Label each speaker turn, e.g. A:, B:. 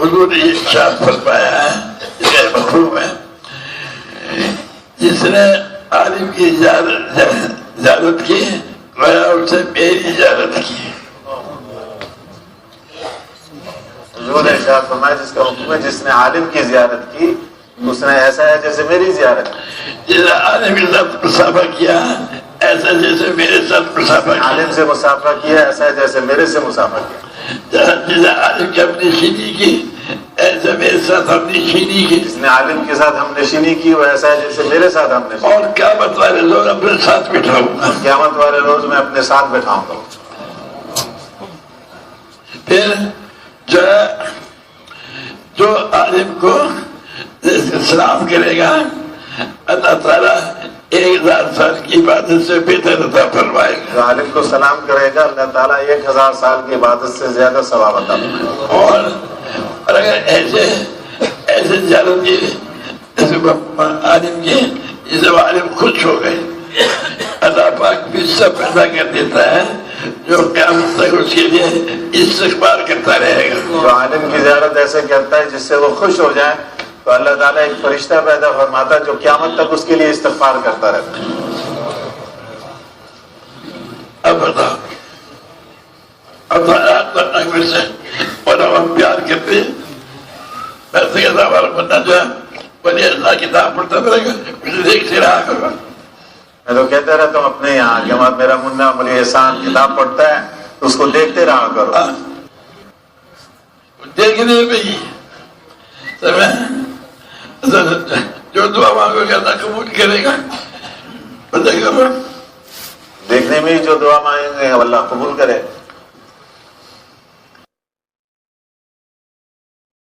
A: حضور نے ارشاد فرمایا ہے، اس کا مفہوم ہے، جس نے عالم کی زیارت کی گویا اس سے میری زیارت کی۔
B: حضور نے ارشاد فرمایا جس کا حکم ہے جس نے عالم کی زیارت کی اس نے ایسا ہے جیسے میری زیارت کی۔
A: جس نے عالم کے ساتھ مسافہ کیا ایسا جیسے میرے ساتھ مسافہ کیا۔
B: عالم سے مسافہ کیا ایسا ہے جیسے میرے سے مسافہ کیا۔
A: جس نے عالم کی ہم نشینی کی ایسے میرے ساتھ ہم نشینی کی۔
B: جس نے عالم کے ساتھ ہم نشینی کی وہ ایسا ہے جیسے میرے ساتھ ہم نشینی کی۔
A: اور قیامت والے روز اپنے ساتھ بٹھاؤں گا۔
B: قیامت والے روز میں اپنے ساتھ بٹھاؤں گا۔
A: پھر جو عالم کو سلام کرے گا اللہ تعالیٰ 1000 سال کی عبادت سے بہتر عطا فرمائے گا۔
B: جو عالم کو سلام کرے گا اللہ تعالیٰ 1000 سال کی عبادت سے زیادہ ثواب عطا فرمائے گا۔
A: اور اگر ایسے زیارت کی عالم کی جب عالم خوش ہو گئے اللہ پاک بھی سب پیدا کر دیتا ہے جو قیامت تک اس کے لیے استغفار کرتا رہے گا۔
B: جو عالم کی زیارت ایسے کرتا ہے جس سے وہ خوش ہو جائے تو اللہ تعالیٰ ایک فرشتہ پیدا فرماتا ہے جو قیامت تک اس کے لیے استغفار کرتا رہتا ہے۔
A: اب بتاؤ اب میں سے اور ہم پیار کرتے میں سے کہتا ہمارا بننا جو ہے ولی اللہ کتاب پڑھتا رہے گا مجھے دیکھتے رہا کرو۔
B: میں تو کہتا رہتا ہوں اپنے یہاں کہ میرا منا ملی احسان کتاب پڑھتا ہے تو اس کو دیکھتے رہا کرو۔
A: دیکھنے میں ہی جو دعا مانگو گے اللہ قبول کرے گا۔
B: دیکھنے میں ہی جو دعا مانگیں گے اللہ قبول کرے۔